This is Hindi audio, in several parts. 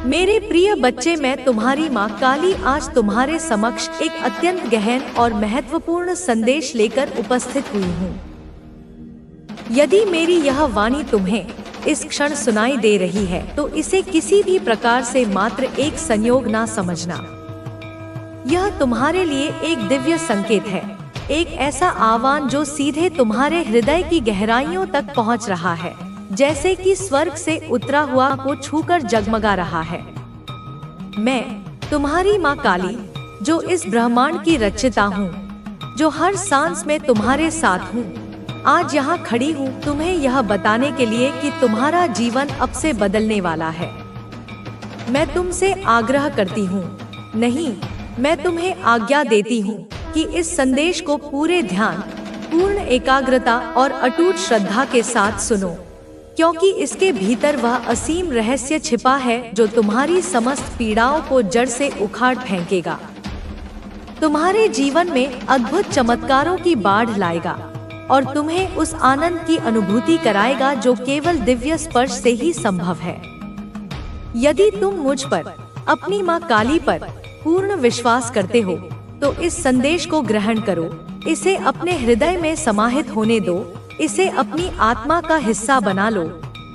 मेरे प्रिय बच्चे, मैं तुम्हारी माँ काली आज तुम्हारे समक्ष एक अत्यंत गहन और महत्वपूर्ण संदेश लेकर उपस्थित हुई हूँ। यदि मेरी यह वाणी तुम्हें इस क्षण सुनाई दे रही है तो इसे किसी भी प्रकार से मात्र एक संयोग ना समझना। यह तुम्हारे लिए एक दिव्य संकेत है, एक ऐसा आह्वान जो सीधे तुम्हारे हृदय की गहराइयों तक पहुंच रहा है, जैसे कि स्वर्ग से उतरा हुआ को छूकर जगमगा रहा है। मैं तुम्हारी माँ काली, जो इस ब्रह्मांड की रचिता हूँ, जो हर सांस में तुम्हारे साथ हूँ, आज यहाँ खड़ी हूँ तुम्हें यह बताने के लिए कि तुम्हारा जीवन अब से बदलने वाला है। मैं तुमसे आग्रह करती हूँ, नहीं, मैं तुम्हें आज्ञा देती हूँ कि इस संदेश को पूरे ध्यान, पूर्ण एकाग्रता और अटूट श्रद्धा के साथ सुनो, क्योंकि इसके भीतर वह असीम रहस्य छिपा है जो तुम्हारी समस्त पीड़ाओं को जड़ से उखाड़ फेंकेगा, तुम्हारे जीवन में अद्भुत चमत्कारों की बाढ़ लाएगा और तुम्हें उस आनंद की अनुभूति कराएगा जो केवल दिव्य स्पर्श से ही संभव है। यदि तुम मुझ पर, अपनी माँ काली पर पूर्ण विश्वास करते हो तो इस संदेश को ग्रहण करो, इसे अपने हृदय में समाहित होने दो, इसे अपनी आत्मा का हिस्सा बना लो,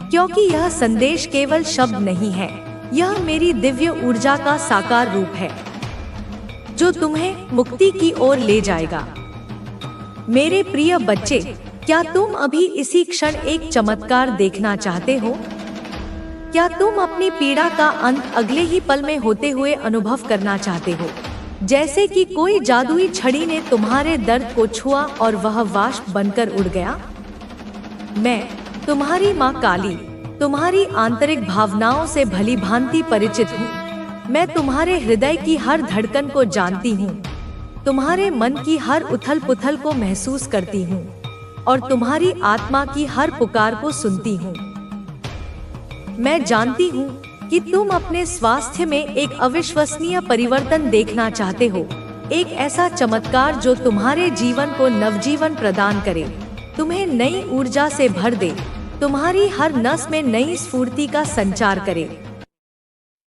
क्योंकि यह संदेश केवल शब्द नहीं है, यह मेरी दिव्य ऊर्जा का साकार रूप है जो तुम्हें मुक्ति की ओर ले जाएगा। मेरे प्रिय बच्चे, क्या तुम अभी इसी क्षण एक चमत्कार देखना चाहते हो? क्या तुम अपनी पीड़ा का अंत अगले ही पल में होते हुए अनुभव करना चाहते हो, जैसे कि कोई जादुई छड़ी ने तुम्हारे दर्द को छुआ और वह वाष्प बनकर उड़ गया? मैं तुम्हारी माँ काली तुम्हारी आंतरिक भावनाओं से भली भांति परिचित हूँ। मैं तुम्हारे हृदय की हर धड़कन को जानती हूँ, तुम्हारे मन की हर उथल पुथल को महसूस करती हूँ और तुम्हारी आत्मा की हर पुकार को सुनती हूँ। मैं जानती हूँ कि तुम अपने स्वास्थ्य में एक अविश्वसनीय परिवर्तन देखना चाहते हो, एक ऐसा चमत्कार जो तुम्हारे जीवन को नवजीवन प्रदान करे, तुम्हें नई ऊर्जा से भर दे, तुम्हारी हर नस में नई स्फूर्ति का संचार करे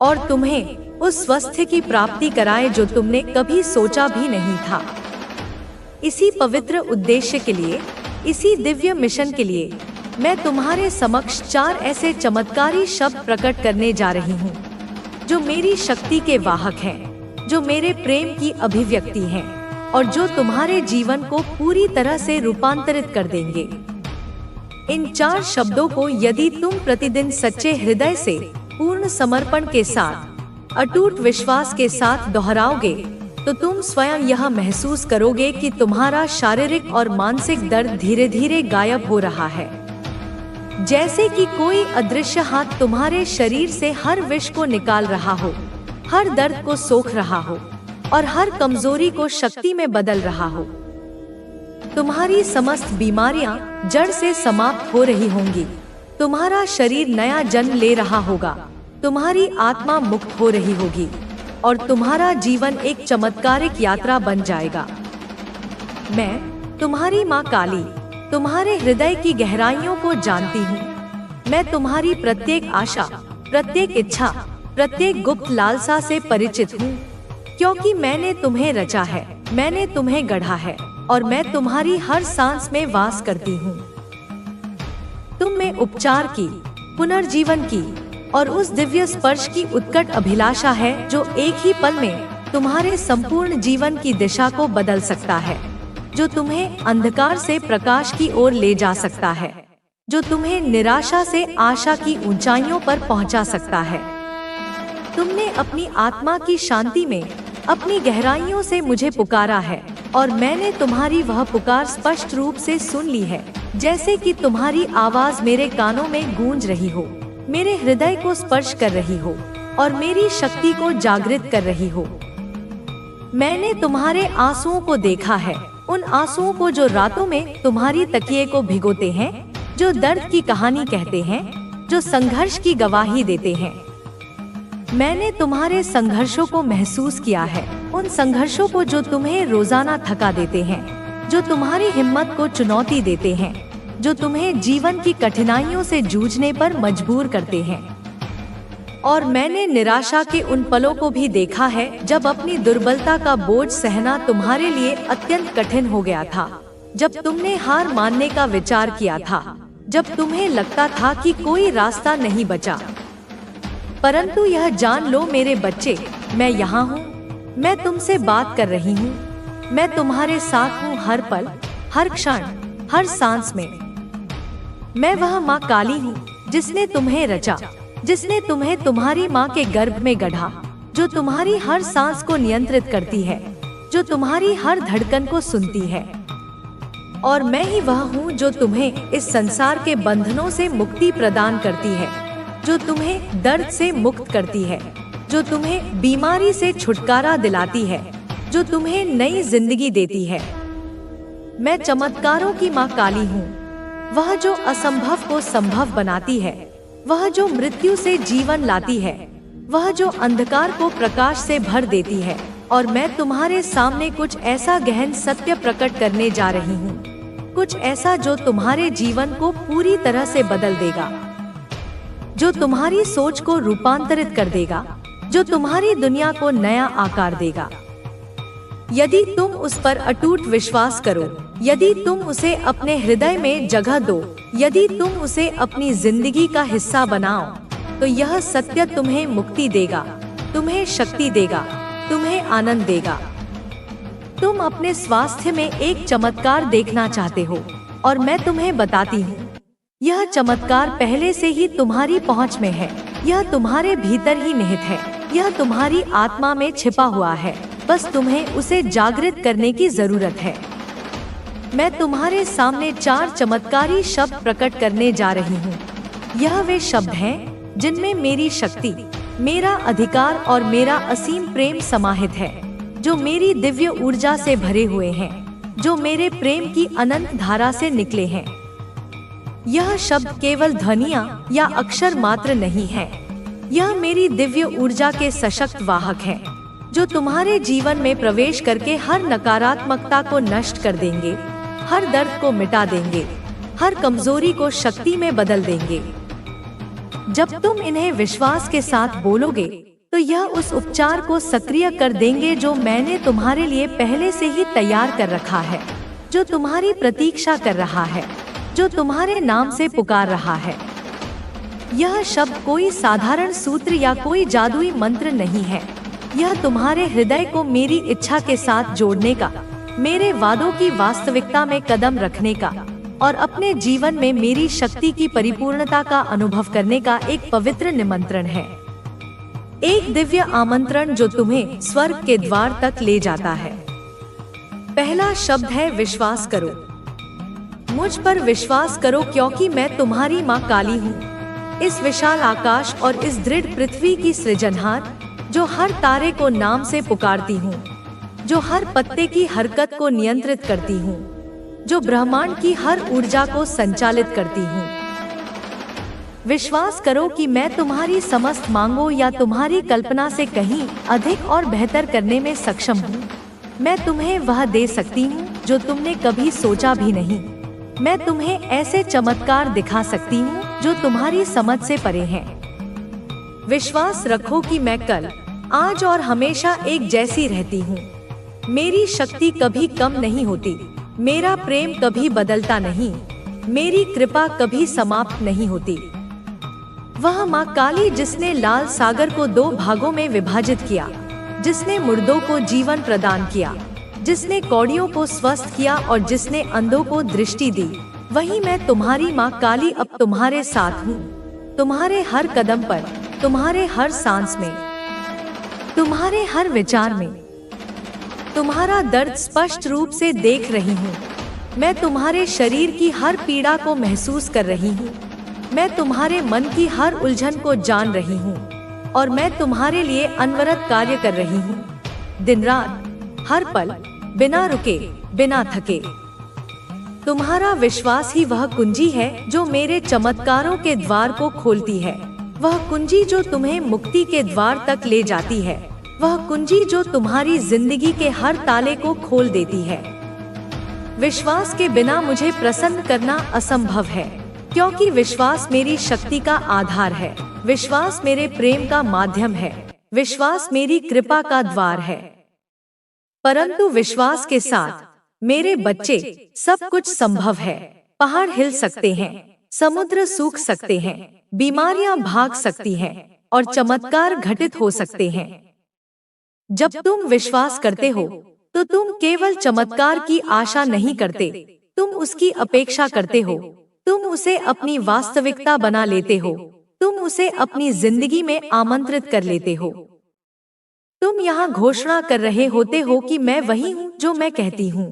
और तुम्हें उस स्वास्थ्य की प्राप्ति कराए जो तुमने कभी सोचा भी नहीं था। इसी पवित्र उद्देश्य के लिए, इसी दिव्य मिशन के लिए मैं तुम्हारे समक्ष 4 ऐसे चमत्कारी शब्द प्रकट करने जा रही हूँ जो मेरी शक्ति के वाहक हैं, जो मेरे प्रेम की अभिव्यक्ति हैं और जो तुम्हारे जीवन को पूरी तरह से रूपांतरित कर देंगे। इन 4 शब्दों को यदि तुम प्रतिदिन सच्चे हृदय से, पूर्ण समर्पण के साथ, अटूट विश्वास के साथ दोहराओगे तो तुम स्वयं यह महसूस करोगे कि तुम्हारा शारीरिक और मानसिक दर्द धीरे धीरे गायब हो रहा है, जैसे कि कोई अदृश्य हाथ तुम्हारे शरीर से हर विष को निकाल रहा हो, हर दर्द को सोख रहा हो और हर कमजोरी को शक्ति में बदल रहा हो। तुम्हारी समस्त बीमारियां जड़ से समाप्त हो रही होंगी, तुम्हारा शरीर नया जन्म ले रहा होगा, तुम्हारी आत्मा मुक्त हो रही होगी और तुम्हारा जीवन एक चमत्कारिक यात्रा बन जाएगा। मैं तुम्हारी माँ काली तुम्हारे हृदय की गहराइयों को जानती हूँ। मैं तुम्हारी प्रत्येक आशा, प्रत्येक इच्छा, प्रत्येक गुप्त लालसा से परिचित हूँ, क्योंकि मैंने तुम्हें रचा है, मैंने तुम्हें गढ़ा है और मैं तुम्हारी हर सांस में वास करती हूँ। तुम में उपचार की, पुनर्जीवन की और उस दिव्य स्पर्श की उत्कट अभिलाषा है जो एक ही पल में तुम्हारे संपूर्ण जीवन की दिशा को बदल सकता है, जो तुम्हें अंधकार से प्रकाश की ओर ले जा सकता है, जो तुम्हें निराशा से आशा की ऊंचाइयों पर पहुंचा सकता है। तुमने अपनी आत्मा की शांति में अपनी गहराइयों से मुझे पुकारा है और मैंने तुम्हारी वह पुकार स्पष्ट रूप से सुन ली है, जैसे कि तुम्हारी आवाज मेरे कानों में गूंज रही हो, मेरे हृदय को स्पर्श कर रही हो और मेरी शक्ति को जागृत कर रही हो। मैंने तुम्हारे आंसुओं को देखा है, उन आंसुओं को जो रातों में तुम्हारी तकिए को भिगोते हैं, जो दर्द की कहानी कहते हैं, जो संघर्ष की गवाही देते हैं। मैंने तुम्हारे संघर्षों को महसूस किया है, उन संघर्षों को जो तुम्हें रोजाना थका देते हैं, जो तुम्हारी हिम्मत को चुनौती देते हैं, जो तुम्हें जीवन की कठिनाइयों से जूझने पर मजबूर करते हैं। और मैंने निराशा के उन पलों को भी देखा है जब अपनी दुर्बलता का बोझ सहना तुम्हारे लिए अत्यंत कठिन हो गया था, जब तुमने हार मानने का विचार किया था, जब तुम्हें लगता था कि कोई रास्ता नहीं बचा। परंतु यह जान लो मेरे बच्चे, मैं यहाँ हूँ, मैं तुमसे बात कर रही हूँ, मैं तुम्हारे साथ हूँ हर पल, हर क्षण, हर सांस में। मैं वह माँ काली हूँ जिसने तुम्हें रचा, जिसने तुम्हें तुम्हारी माँ के गर्भ में गढ़ा, जो तुम्हारी हर सांस को नियंत्रित करती है, जो तुम्हारी हर धड़कन को सुनती है। और मैं ही वह हूँ जो तुम्हें इस संसार के बंधनों से मुक्ति प्रदान करती है, जो तुम्हें दर्द से मुक्त करती है, जो तुम्हें बीमारी से छुटकारा दिलाती है, जो तुम्हें नई जिंदगी देती है। मैं चमत्कारों की माँ काली हूँ, वह जो असंभव को संभव बनाती है, वह जो मृत्यु से जीवन लाती है, वह जो अंधकार को प्रकाश से भर देती है। और मैं तुम्हारे सामने कुछ ऐसा गहन सत्य प्रकट करने जा रही हूँ, कुछ ऐसा जो तुम्हारे जीवन को पूरी तरह से बदल देगा, जो तुम्हारी सोच को रूपांतरित कर देगा, जो तुम्हारी दुनिया को नया आकार देगा। यदि तुम उस पर अटूट विश्वास करो, यदि तुम उसे अपने हृदय में जगह दो, यदि तुम उसे अपनी जिंदगी का हिस्सा बनाओ, तो यह सत्य तुम्हें मुक्ति देगा, तुम्हें शक्ति देगा, तुम्हें आनंद देगा। तुम अपने स्वास्थ्य में एक चमत्कार देखना चाहते हो, और मैं तुम्हें बताती हूँ, यह चमत्कार पहले से ही तुम्हारी पहुँच में है। यह तुम्हारे भीतर ही निहित है, यह तुम्हारी आत्मा में छिपा हुआ है, बस तुम्हें उसे जागृत करने की जरूरत है। मैं तुम्हारे सामने 4 चमत्कारी शब्द प्रकट करने जा रही हूँ। यह वे शब्द हैं जिनमें मेरी शक्ति, मेरा अधिकार और मेरा असीम प्रेम समाहित है, जो मेरी दिव्य ऊर्जा से भरे हुए हैं, जो मेरे प्रेम की अनंत धारा से निकले हैं। यह शब्द केवल ध्वनियाँ या अक्षर मात्र नहीं है, यह मेरी दिव्य ऊर्जा के सशक्त वाहक हैं, जो तुम्हारे जीवन में प्रवेश करके हर नकारात्मकता को नष्ट कर देंगे, हर दर्द को मिटा देंगे, हर कमजोरी को शक्ति में बदल देंगे। जब तुम इन्हें विश्वास के साथ बोलोगे, तो यह उस उपचार को सक्रिय कर देंगे जो मैंने तुम्हारे लिए पहले से ही तैयार कर रखा है, जो तुम्हारी प्रतीक्षा कर रहा है, जो तुम्हारे नाम से पुकार रहा है। यह शब्द कोई साधारण सूत्र या कोई जादुई मंत्र नहीं है, यह तुम्हारे हृदय को मेरी इच्छा के साथ जोड़ने का, मेरे वादों की वास्तविकता में कदम रखने का और अपने जीवन में मेरी शक्ति की परिपूर्णता का अनुभव करने का एक पवित्र निमंत्रण है। एक दिव्य आमंत्रण जो तुम्हें स्वर्ग के द्वार तक ले जाता है। पहला शब्द है विश्वास करो। मुझ पर विश्वास करो क्योंकि मैं तुम्हारी माँ काली हूँ, इस विशाल आकाश और इस दृढ़ पृथ्वी की सृजनहार, जो हर तारे को नाम से पुकारती हूँ, जो हर पत्ते की हरकत को नियंत्रित करती हूँ, जो ब्रह्मांड की हर ऊर्जा को संचालित करती हूँ। विश्वास करो कि मैं तुम्हारी समस्त मांगों या तुम्हारी कल्पना से कहीं अधिक और बेहतर करने में सक्षम हूँ। मैं तुम्हें वह दे सकती हूँ जो तुमने कभी सोचा भी नहीं। मैं तुम्हें ऐसे चमत्कार दिखा सकती हूँ जो तुम्हारी समझ से परे हैं। विश्वास रखो कि मैं कल, आज और हमेशा एक जैसी रहती हूँ। मेरी शक्ति कभी कम नहीं होती, मेरा प्रेम कभी बदलता नहीं, मेरी कृपा कभी समाप्त नहीं होती। वह माँ काली जिसने लाल सागर को 2 भागों में विभाजित किया, जिसने मुर्दों को जीवन प्रदान किया, जिसने कौड़ियों को स्वस्थ किया और जिसने अंधों को दृष्टि दी, वही मैं तुम्हारी माँ काली अब तुम्हारे साथ हूँ। तुम्हारे हर कदम पर, तुम्हारे हर सांस में, तुम्हारे हर विचार में। तुम्हारा दर्द स्पष्ट रूप से देख रही हूँ। मैं तुम्हारे शरीर की हर पीड़ा को महसूस कर रही हूँ। मैं तुम्हारे मन की हर उलझन को जान रही हूँ और मैं तुम्हारे लिए अनवरत कार्य कर रही हूँ, दिन रात, हर पल, बिना रुके, बिना थके। तुम्हारा विश्वास ही वह कुंजी है जो मेरे चमत्कारों के द्वार को खोलती है, वह कुंजी जो तुम्हें मुक्ति के द्वार तक ले जाती है, वह कुंजी जो तुम्हारी जिंदगी के हर ताले को खोल देती है। विश्वास के बिना मुझे प्रसन्न करना असंभव है, क्योंकि विश्वास मेरी शक्ति का आधार है। विश्वास मेरे प्रेम का माध्यम है, विश्वास मेरी कृपा का द्वार है। परंतु विश्वास के साथ मेरे बच्चे सब कुछ संभव है। पहाड़ हिल सकते हैं, समुद्र सूख सकते हैं, बीमारियां भाग सकती हैं और चमत्कार घटित हो सकते हैं। जब तुम विश्वास करते हो तो तुम केवल चमत्कार की आशा नहीं करते, तुम उसकी अपेक्षा करते हो। तुम उसे अपनी वास्तविकता बना लेते हो, तुम उसे अपनी जिंदगी में आमंत्रित कर लेते हो। तुम यहाँ घोषणा कर रहे होते हो कि मैं वही हूँ जो मैं कहती हूँ,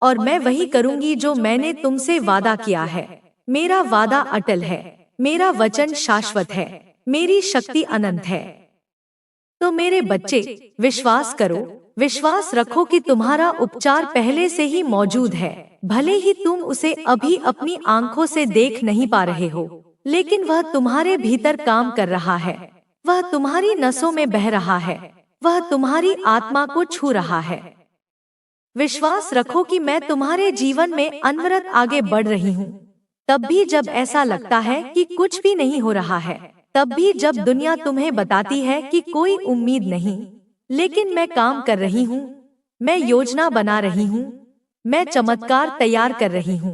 और मैं वही करूँगी जो मैंने तुमसे वादा किया है। मेरा वादा अटल है, मेरा वचन शाश्वत है, मेरी शक्ति अनंत है। तो मेरे बच्चे, विश्वास करो, विश्वास रखो कि तुम्हारा उपचार पहले से ही मौजूद है। भले ही तुम उसे अभी अपनी आंखों से देख नहीं पा रहे हो, लेकिन वह तुम्हारे भीतर काम कर रहा है। वह तुम्हारी नसों में बह रहा है, वह तुम्हारी आत्मा को छू रहा है। विश्वास रखो कि मैं तुम्हारे जीवन में अनवरत आगे बढ़ रही हूँ। तब भी जब ऐसा लगता है कि कुछ भी नहीं हो रहा है, तब भी जब दुनिया तुम्हें बताती है कि कोई उम्मीद नहीं, लेकिन मैं काम कर रही हूँ, मैं योजना बना रही हूँ, मैं चमत्कार तैयार कर रही हूँ।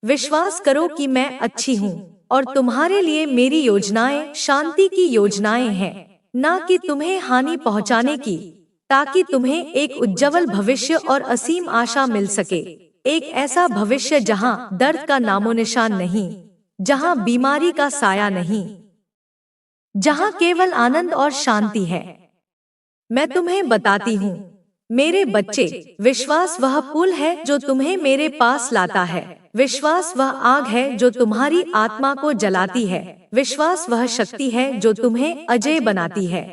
विश्वास करो कि मैं अच्छी हूँ और तुम्हारे लिए मेरी योजनाएं शांति की योजनाएं हैं, ना कि तुम्हें हानि पहुँचाने की, ताकि तुम्हें एक उज्जवल भविष्य और असीम आशा मिल सके। एक ऐसा भविष्य जहाँ दर्द का नामोनिशान नहीं, जहाँ बीमारी का साया नहीं, जहाँ केवल आनंद और शांति है। मैं तुम्हें बताती हूँ मेरे बच्चे, विश्वास वह पुल है जो तुम्हें मेरे पास लाता है। विश्वास वह आग है जो तुम्हारी आत्मा को जलाती है। विश्वास वह शक्ति है जो तुम्हें अजेय बनाती है।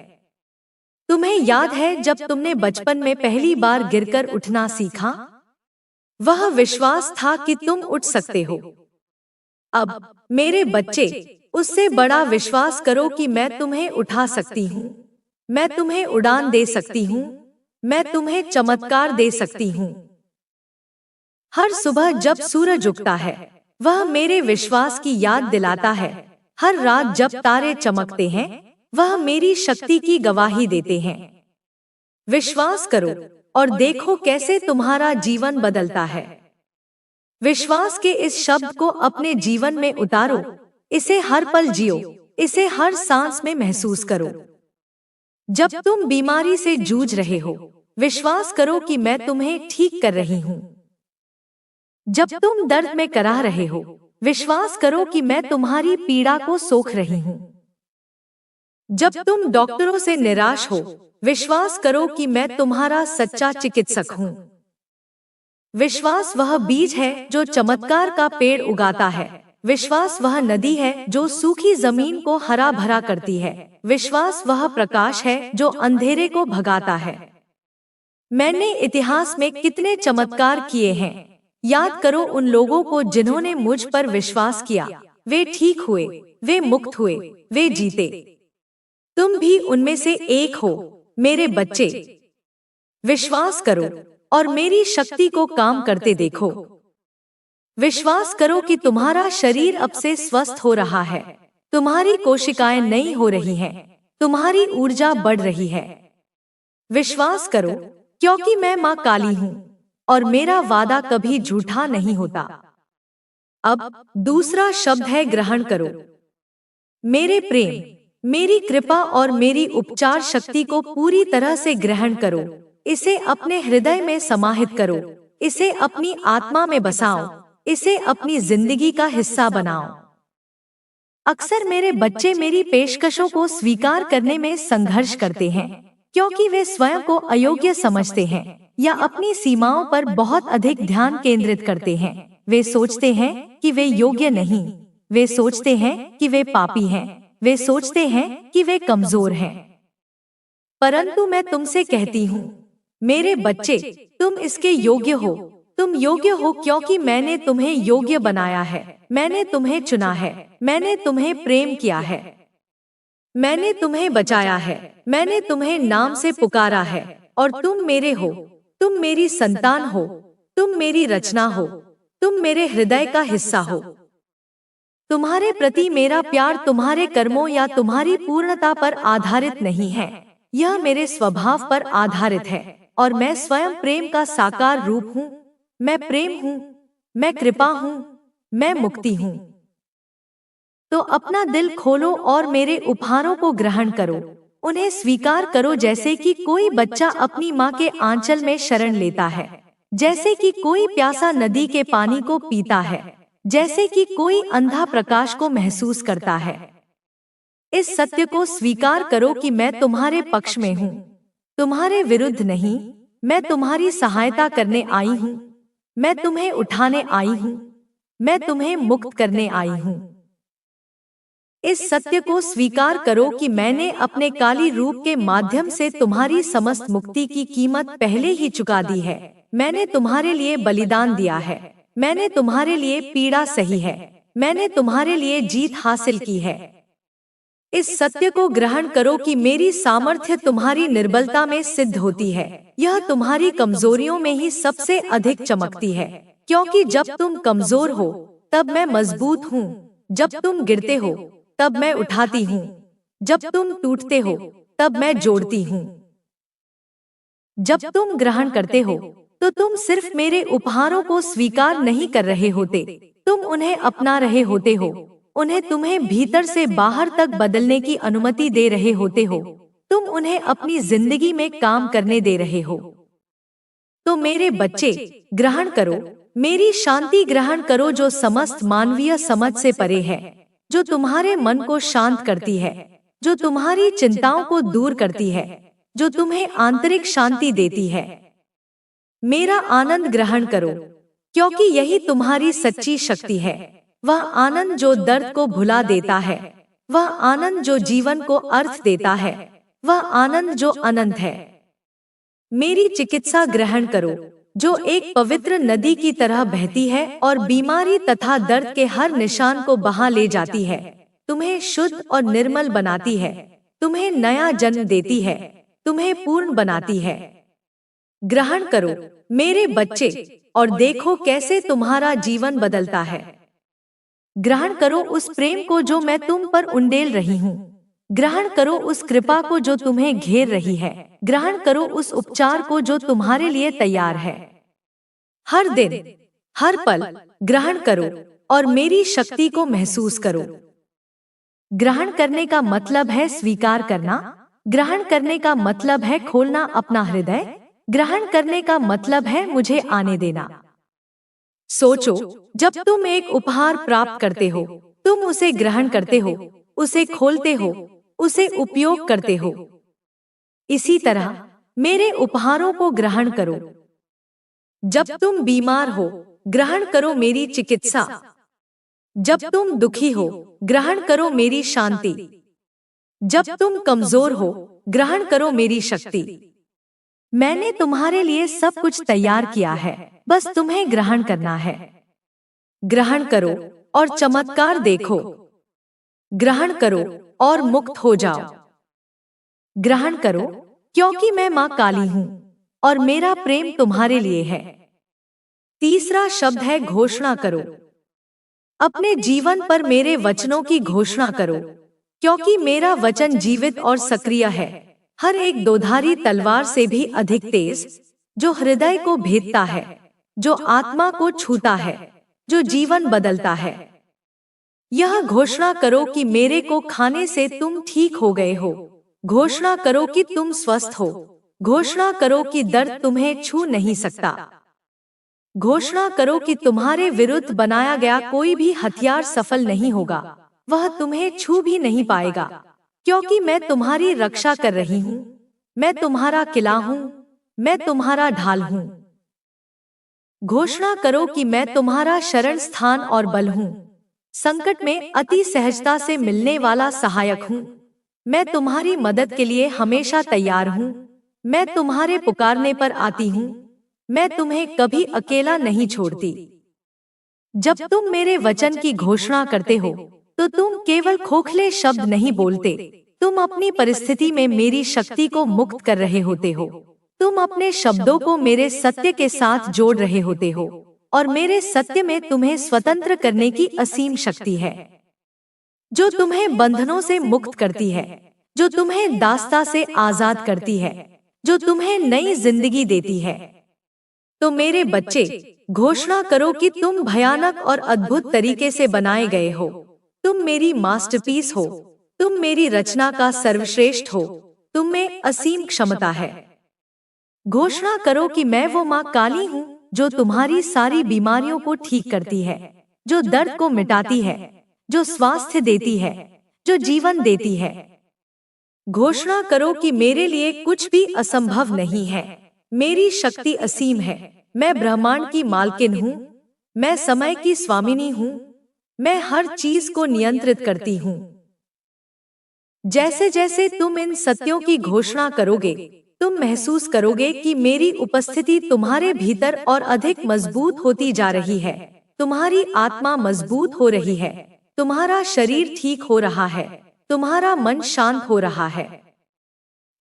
तुम्हें याद है जब तुमने बचपन में पहली बार गिरकर उठना सीखा? वह विश्वास था कि तुम उठ सकते हो। अब मेरे बच्चे, उससे बड़ा विश्वास करो कि मैं तुम्हें उठा सकती हूँ, मैं तुम्हें उड़ान दे सकती हूँ, मैं तुम्हें चमत्कार दे सकती हूँ। हर सुबह जब सूरज उगता है, वह मेरे विश्वास की याद दिलाता है। हर रात जब तारे चमकते हैं, वह मेरी शक्ति की गवाही देते हैं। विश्वास करो और देखो कैसे तुम्हारा जीवन बदलता है। विश्वास के इस शब्द को अपने जीवन में उतारो, इसे हर पल जियो, इसे हर सांस में महसूस करो। जब तुम बीमारी से जूझ रहे हो, विश्वास करो कि मैं तुम्हें ठीक कर रही हूँ। जब तुम दर्द में कराह रहे हो, विश्वास करो कि मैं तुम्हारी पीड़ा को सोख रही हूँ। जब तुम डॉक्टरों से निराश हो, विश्वास करो कि मैं तुम्हारा सच्चा चिकित्सक हूँ। विश्वास वह बीज है जो चमत्कार का पेड़ उगाता है। विश्वास वह नदी है जो सूखी जमीन को हरा भरा करती है। विश्वास वह प्रकाश है जो अंधेरे को भगाता है। मैंने इतिहास में कितने चमत्कार किए हैं। याद करो उन लोगों को जिन्होंने मुझ पर विश्वास किया। वे ठीक हुए, वे मुक्त हुए, वे जीते। तुम भी उनमें से एक हो। मेरे बच्चे, विश्वास करो और मेरी शक्ति को काम करते देखो। विश्वास करो कि तुम्हारा शरीर अब से स्वस्थ हो रहा है, तुम्हारी कोशिकाएं नई हो रही हैं, तुम्हारी ऊर्जा बढ़ रही है। विश्वास करो, क्योंकि मैं माँ काली हूँ और मेरा वादा कभी झूठा नहीं होता। अब दूसरा शब्द है ग्रहण करो। मेरे प्रेम, मेरी कृपा और मेरी उपचार शक्ति को पूरी तरह से ग्रहण करो। इसे अपने हृदय में समाहित करो, इसे अपनी आत्मा में बसाओ, इसे अपनी जिंदगी का हिस्सा बनाओ। अक्सर मेरे बच्चे मेरी पेशकशों को स्वीकार करने में संघर्ष करते हैं, क्योंकि वे स्वयं को अयोग्य समझते हैं या अपनी सीमाओं पर बहुत अधिक ध्यान केंद्रित करते हैं। वे सोचते हैं कि वे योग्य नहीं, वे सोचते हैं कि वे पापी हैं, वे सोचते हैं कि वे कमजोर हैं। परंतु मैं तुमसे कहती हूँ, मेरे बच्चे, तुम इसके योग्य हो। तुम योग्य हो क्योंकि मैंने तुम्हें योग्य बनाया है, मैंने तुम्हें चुना है, मैंने तुम्हें प्रेम किया है, मैंने तुम्हें बचाया है, मैंने तुम्हें नाम से पुकारा है और तुम मेरे हो। तुम मेरी संतान हो, तुम मेरी रचना हो, तुम मेरे हृदय का हिस्सा हो। तुम्हारे प्रति मेरा प्यार तुम्हारे कर्मों या तुम्हारी पूर्णता पर आधारित नहीं है, यह मेरे स्वभाव पर आधारित है और मैं स्वयं प्रेम का साकार रूप हूँ। मैं प्रेम हूँ, मैं कृपा हूँ, मैं मुक्ति हूँ। तो अपना दिल खोलो और मेरे उपहारों को ग्रहण करो, उन्हें स्वीकार करो जैसे कि कोई बच्चा अपनी माँ के आंचल में शरण लेता है, जैसे कि कोई प्यासा नदी के पानी को पीता है, जैसे कि कोई अंधा प्रकाश को महसूस करता है। इस सत्य को स्वीकार करो कि मैं तुम्हारे पक्ष में हूँ, तुम्हारे विरुद्ध नहीं। मैं तुम्हारी सहायता करने आई हूँ, मैं तुम्हें उठाने आई हूँ, मैं तुम्हें मुक्त करने आई हूँ। इस सत्य को स्वीकार करो कि मैंने अपने काली रूप के माध्यम से तुम्हारी समस्त मुक्ति की कीमत पहले ही चुका दी है। मैंने तुम्हारे लिए बलिदान दिया है, मैंने तुम्हारे लिए पीड़ा सही है, मैंने तुम्हारे लिए जीत हासिल की है। इस सत्य को ग्रहण करो कि मेरी सामर्थ्य तुम्हारी निर्बलता में सिद्ध होती है, यह तुम्हारी कमजोरियों में ही सबसे अधिक चमकती है। क्योंकि जब तुम कमजोर हो तब मैं मजबूत हूँ, जब तुम गिरते हो तब मैं उठाती हूँ, जब तुम टूटते हो तब मैं जोड़ती हूँ। जब तुम ग्रहण करते हो तो तुम सिर्फ मेरे उपहारों को स्वीकार नहीं कर रहे होते, तुम उन्हें अपना रहे होते हो, उन्हें तुम्हें भीतर से बाहर तक बदलने की अनुमति दे रहे होते हो, तुम उन्हें अपनी जिंदगी में काम करने दे रहे हो। तो मेरे बच्चे, ग्रहण करो, मेरी शांति ग्रहण करो जो समस्त मानवीय समझ से परे है, जो तुम्हारे मन को शांत करती है, जो तुम्हारी चिंताओं को दूर करती है, जो तुम्हें आंतरिक शांति देती है। मेरा आनंद ग्रहण करो, क्योंकि यही तुम्हारी सच्ची शक्ति है। वह आनंद जो दर्द को भुला देता है, वह आनंद जो जीवन को अर्थ देता है, वह आनंद जो अनंत है। मेरी चिकित्सा ग्रहण करो, जो एक पवित्र नदी की तरह बहती है और बीमारी तथा दर्द के हर निशान को बहा ले जाती है, तुम्हें शुद्ध और निर्मल बनाती है, तुम्हें नया जन्म देती है, तुम्हें पूर्ण बनाती है। ग्रहण करो मेरे बच्चे और देखो कैसे तुम्हारा जीवन बदलता है। ग्रहण करो उस प्रेम को जो मैं तुम पर उंडेल रही हूँ, ग्रहण करो उस कृपा को जो तुम्हें घेर रही है, ग्रहण करो उस उपचार को जो तुम्हारे लिए तैयार है। हर दिन, हर पल ग्रहण करो और मेरी शक्ति को महसूस करो। ग्रहण करने का मतलब है स्वीकार करना, ग्रहण करने का मतलब है खोलना अपना हृदय, ग्रहण करने का मतलब है मुझे आने देना। सोचो, जब तुम एक उपहार प्राप्त करते हो, तुम उसे ग्रहण करते हो, उसे खोलते हो, उसे उपयोग करते हो। इसी तरह मेरे उपहारों को ग्रहण करो। जब तुम बीमार हो, ग्रहण करो मेरी चिकित्सा। जब तुम दुखी हो, ग्रहण करो मेरी शांति। जब तुम कमजोर हो, ग्रहण करो मेरी शक्ति। मैंने तुम्हारे लिए सब कुछ तैयार किया है, बस तुम्हें ग्रहण करना है। ग्रहण करो और चमत्कार देखो। ग्रहण करो और मुक्त हो जाओ। ग्रहण करो, क्योंकि मैं माँ काली हूँ और मेरा प्रेम तुम्हारे लिए है। तीसरा शब्द है घोषणा करो। अपने जीवन पर मेरे वचनों की घोषणा करो, क्योंकि मेरा वचन जीवित और सक्रिय है, हर एक दोधारी तलवार से भी अधिक तेज, जो हृदय को भेदता है, जो आत्मा को छूता है, जो जीवन बदलता है। यह घोषणा करो कि मेरे को खाने से तुम ठीक हो गए हो। घोषणा करो कि तुम स्वस्थ हो। घोषणा करो कि दर्द तुम्हें छू नहीं सकता। घोषणा करो कि तुम्हारे विरुद्ध बनाया गया कोई भी हथियार सफल नहीं होगा, वह तुम्हें छू भी नहीं पाएगा, क्योंकि मैं तुम्हारी रक्षा कर रही हूँ। मैं तुम्हारा किला हूँ, मैं तुम्हारा ढाल हूँ। घोषणा करो कि मैं तुम्हारा शरण स्थान और बल हूँ, संकट में अति सहजता से मिलने वाला सहायक हूँ। मैं तुम्हारी मदद के लिए हमेशा तैयार हूँ। मैं तुम्हारे पुकारने पर आती हूँ। मैं तुम्हें कभी अकेला नहीं छोड़ती। जब तुम मेरे वचन की घोषणा करते हो, तो तुम केवल खोखले शब्द नहीं बोलते, तुम अपनी परिस्थिति में मेरी शक्ति को मुक्त कर रहे होते हो। तुम अपने शब्दों को मेरे सत्य के साथ जोड़ रहे होते हो और मेरे सत्य में तुम्हें स्वतंत्र करने की असीम शक्ति है, जो तुम्हें बंधनों से मुक्त करती है, जो तुम्हें दास्ता से आजाद करती है, जो तुम्हें नई जिंदगी देती है। तो मेरे बच्चे, घोषणा करो कि तुम भयानक और अद्भुत तरीके से बनाए गए हो। तुम मेरी मास्टरपीस हो। तुम मेरी रचना का सर्वश्रेष्ठ हो। तुम में असीम क्षमता है। घोषणा करो कि मैं वो माँ काली हूँ जो तुम्हारी सारी बीमारियों को ठीक करती है, जो दर्द को मिटाती है, जो स्वास्थ्य देती है, जो जीवन देती है। घोषणा करो कि मेरे लिए कुछ भी असंभव नहीं है। मेरी शक्ति असीम है। मैं ब्रह्मांड की मालकिन हूँ। मैं समय की स्वामिनी हूँ। मैं हर चीज को नियंत्रित करती हूँ। जैसे जैसे तुम इन सत्यों की घोषणा करोगे, तुम महसूस करोगे कि मेरी उपस्थिति तुम्हारे भीतर और अधिक मजबूत होती जा रही है। तुम्हारी आत्मा मजबूत हो रही है। तुम्हारा शरीर ठीक हो रहा है। तुम्हारा मन शांत हो रहा है।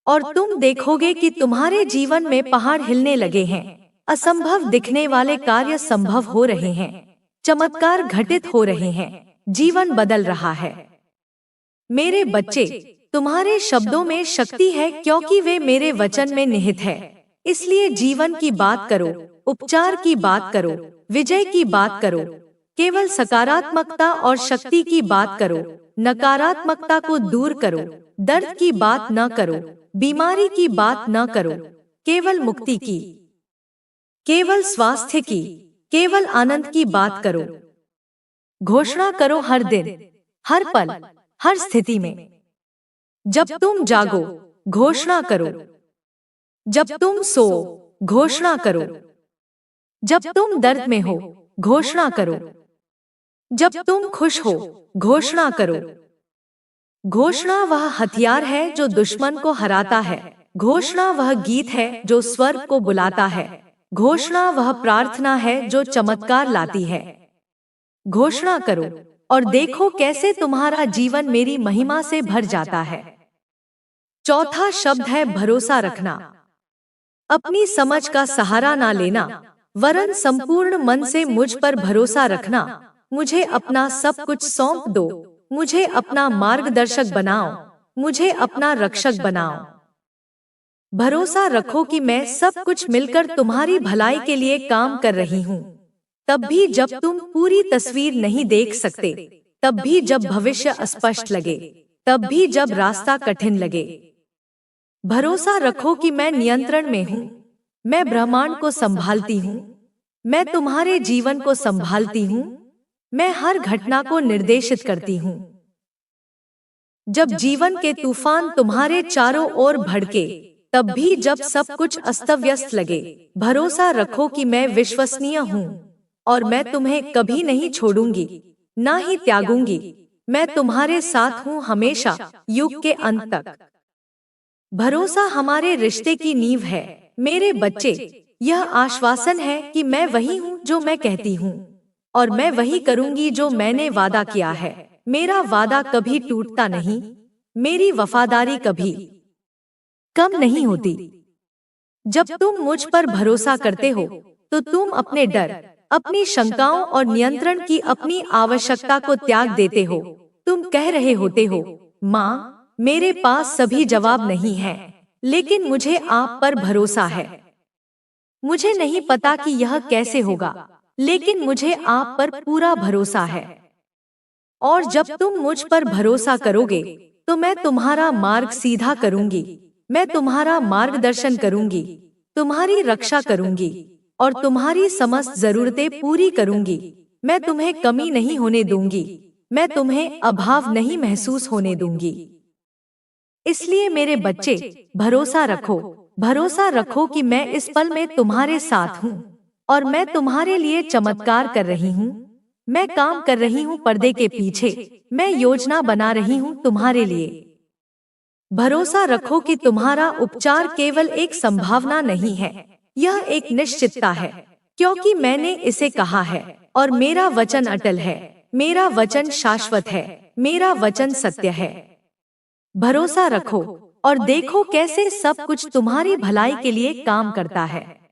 और तुम देखोगे कि तुम्हारे जीवन में पहाड़ हिलने लगे हैं। असंभव दिखने वाले कार्य संभव हो रहे हैं। चमत्कार घटित हो रहे हैं। जीवन बदल रहा है। मेरे बच्चे, तुम्हारे शब्दों में शक्ति है क्योंकि वे मेरे वचन में निहित है। इसलिए जीवन की बात करो, उपचार की बात करो, विजय की बात करो। केवल सकारात्मकता और शक्ति की बात करो। नकारात्मकता को दूर करो। दर्द की बात न करो। बीमारी की बात न करो। केवल मुक्ति की, केवल स्वास्थ्य की, केवल आनंद की बात करो। घोषणा करो हर दिन, हर पल, हर स्थिति में। जब तुम जागो, घोषणा करो। जब तुम सो, घोषणा करो। जब तुम दर्द में हो, घोषणा करो। जब तुम खुश हो, घोषणा करो। घोषणा वह हथियार है जो दुश्मन को हराता है। घोषणा वह गीत है जो स्वर्ग को बुलाता है। घोषणा वह प्रार्थना है जो चमत्कार लाती है। घोषणा करो और देखो कैसे तुम्हारा जीवन मेरी महिमा से भर जाता है। चौथा शब्द है भरोसा रखना। अपनी समझ का सहारा ना लेना, वरन संपूर्ण मन से मुझ पर भरोसा रखना। मुझे अपना सब कुछ सौंप दो। मुझे अपना मार्गदर्शक बनाओ। मुझे अपना रक्षक बनाओ। भरोसा रखो कि मैं सब कुछ मिलकर तुम्हारी भलाई के लिए काम कर रही हूँ। तब भी जब तुम पूरी तस्वीर नहीं देख सकते, तब भी जब भविष्य अस्पष्ट लगे, तब भी जब रास्ता कठिन लगे। भरोसा रखो कि मैं नियंत्रण में हूँ। मैं ब्रह्मांड को संभालती हूँ। मैं तुम्हारे जीवन को संभालती हूँ। मैं हर घटना को निर्देशित करती हूँ। जब जीवन के तूफान तुम्हारे चारों ओर भड़के, तब भी जब सब कुछ अस्त-व्यस्त लगे, भरोसा रखो कि मैं विश्वसनीय हूँ और मैं तुम्हें कभी नहीं छोड़ूंगी, ना ही त्यागूंगी। मैं तुम्हारे साथ हूँ हमेशा, युग के अंत तक। भरोसा हमारे रिश्ते की नींव है। मेरे बच्चे, यह आश्वासन है कि मैं वही हूँ जो मैं कहती हूँ और मैं वही करूंगी जो मैंने वादा किया है। मेरा वादा कभी टूटता नहीं। मेरी वफादारी कभी कम नहीं होती। जब तुम मुझ पर भरोसा करते हो, तो तुम अपने डर, अपनी शंकाओं और नियंत्रण की अपनी आवश्यकता को त्याग देते हो। तुम कह रहे होते हो, माँ, मेरे पास सभी जवाब नहीं है, लेकिन मुझे आप पर भरोसा है। मुझे नहीं पता कि यह कैसे होगा, लेकिन मुझे आप पर पूरा भरोसा है। और जब तुम मुझ पर भरोसा करोगे, तो मैं तुम्हारा मार्ग सीधा करूंगी। मैं तुम्हारा मार्गदर्शन करूंगी, तुम्हारी रक्षा करूंगी और तुम्हारी समस्त जरूरतें पूरी करूंगी। मैं तुम्हें कमी नहीं होने दूंगी। मैं तुम्हें अभाव नहीं महसूस होने दूंगी। इसलिए मेरे बच्चे, भरोसा रखो। भरोसा रखो कि मैं इस पल में तुम्हारे साथ हूँ और मैं तुम्हारे लिए चमत्कार कर रही हूँ। मैं काम कर रही हूँ पर्दे के पीछे। मैं योजना बना रही हूँ तुम्हारे लिए। भरोसा रखो कि तुम्हारा उपचार केवल एक संभावना नहीं है, यह एक निश्चितता है, क्योंकि मैंने इसे कहा है और मेरा वचन अटल है। मेरा वचन शाश्वत है। मेरा वचन सत्य है। भरोसा रखो और देखो कैसे सब कुछ तुम्हारी भलाई के लिए काम करता है।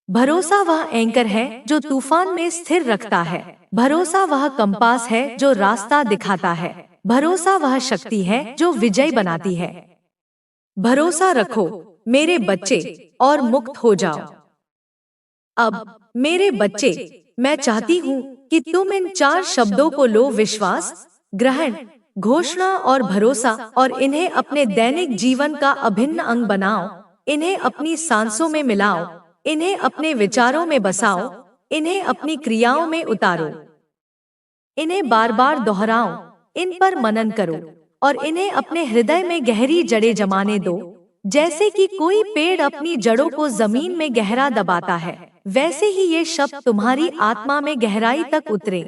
भरोसा वह एंकर है जो तूफान में स्थिर रखता है। भरोसा वह कंपास है जो रास्ता दिखाता है। भरोसा वह शक्ति है जो विजय बनाती है। भरोसा रखो मेरे बच्चे और मुक्त हो जाओ। अब मेरे बच्चे, मैं चाहती हूँ कि तुम इन 4 शब्दों को लो: विश्वास, ग्रहण, घोषणा और भरोसा, और इन्हें अपने दैनिक जीवन का अभिन्न अंग बनाओ। इन्हें अपनी सांसों में मिलाओ, इन्हें अपने विचारों में बसाओ, इन्हें अपनी क्रियाओं में उतारो। इन्हें बार बार दोहराओ, इन पर मनन करो और इन्हें अपने हृदय में गहरी जड़ें जमाने दो। जैसे कि कोई पेड़ अपनी जड़ों को जमीन में गहरा दबाता है, वैसे ही ये शब्द तुम्हारी आत्मा में गहराई तक उतरे।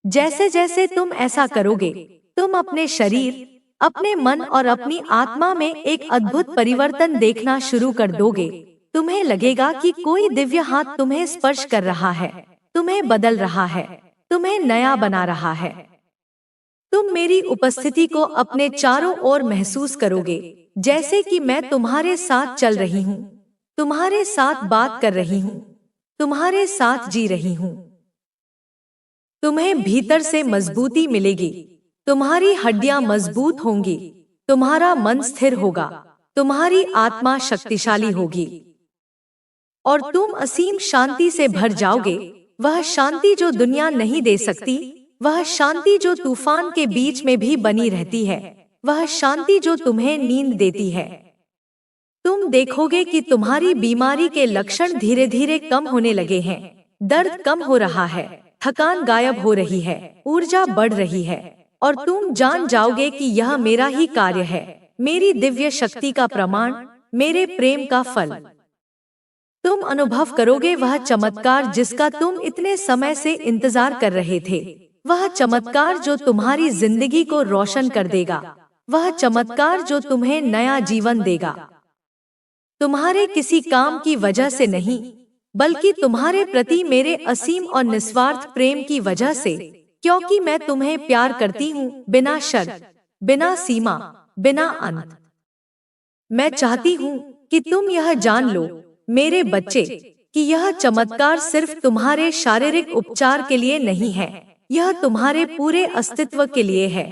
जैसे जैसे तुम ऐसा करोगे, तुम अपने शरीर, अपने मन और अपनी आत्मा में एक अद्भुत परिवर्तन देखना शुरू कर दोगे। तुम्हें लगेगा कि कोई दिव्य हाथ तुम्हें स्पर्श कर रहा है, तुम्हें बदल रहा है, तुम्हें नया बना रहा है। तुम मेरी उपस्थिति को अपने चारों ओर महसूस करोगे, जैसे कि मैं तुम्हारे साथ चल रही हूँ, तुम्हारे साथ बात कर रही हूँ, तुम्हारे साथ जी रही हूँ। तुम्हें भीतर से मजबूती मिलेगी, तुम्हारी हड्डियां मजबूत होंगी, तुम्हारा मन स्थिर होगा, तुम्हारी आत्मा शक्तिशाली होगी और तुम असीम शांति से भर जाओगे। वह शांति जो दुनिया नहीं दे सकती, वह शांति जो तूफान के बीच में भी बनी रहती है, वह शांति जो तुम्हें नींद देती है। तुम देखोगे कि तुम्हारी बीमारी के लक्षण धीरे धीरे कम होने लगे हैं, दर्द कम हो रहा है, थकान गायब हो रही है, ऊर्जा बढ़ रही है और तुम जान जाओगे कि यह मेरा ही कार्य है, मेरी दिव्य शक्ति का प्रमाण, मेरे प्रेम का फल। तुम अनुभव करोगे वह चमत्कार जिसका तुम इतने समय से इंतजार कर रहे थे, वह चमत्कार जो तुम्हारी जिंदगी को रोशन कर देगा, वह चमत्कार जो तुम्हें नया जीवन देगा। तुम्हारे किसी काम की वजह से नहीं, बल्कि तुम्हारे प्रति मेरे असीम और निस्वार्थ प्रेम की वजह से, क्योंकि मैं तुम्हें प्यार करती हूँ, बिना शर्त, बिना सीमा, बिना अंत। मैं चाहती हूँ कि तुम यह जान लो मेरे बच्चे कि यह चमत्कार सिर्फ तुम्हारे शारीरिक उपचार के लिए नहीं है, यह तुम्हारे पूरे अस्तित्व के लिए है,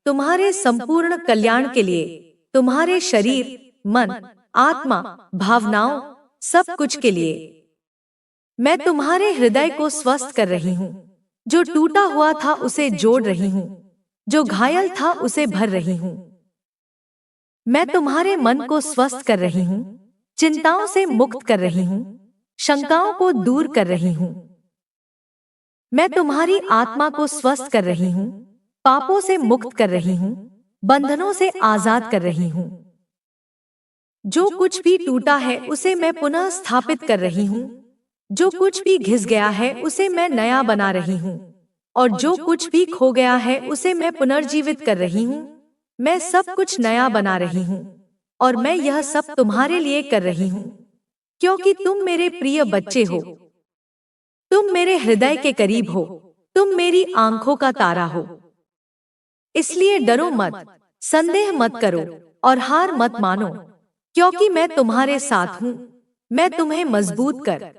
तुम्हारे संपूर्ण कल्याण के लिए, तुम्हारे शरीर, मन, आत्मा, भावनाओं, सब कुछ के लिए। मैं तुम्हारे हृदय को स्वस्थ कर रही हूँ, जो टूटा हुआ था उसे जोड़ रही हूँ, जो घायल था उसे भर रही हूँ। मैं तुम्हारे मन को स्वस्थ कर रही हूँ, चिंताओं से मुक्त कर रही हूँ, शंकाओं को दूर कर रही हूँ। मैं तुम्हारी आत्मा को स्वस्थ कर रही हूँ, पापों से मुक्त कर रही हूँ, बंधनों से आजाद कर रही हूँ। जो कुछ भी टूटा है उसे मैं पुनः स्थापित कर रही हूँ, जो कुछ भी घिस गया है उसे मैं नया बना रही हूँ और जो कुछ भी खो गया है उसे मैं पुनर्जीवित कर रही हूँ। मैं सब कुछ नया बना रही हूँ और मैं यह सब तुम्हारे लिए कर रही हूँ, क्योंकि तुम मेरे प्रिय बच्चे हो, तुम मेरे हृदय के करीब हो, तुम मेरी आंखों का तारा हो। इसलिए डरो मत, संदेह मत करो और हार मत मानो, क्योंकि मैं तुम्हारे साथ हूँ। मैं तुम्हें मजबूत कर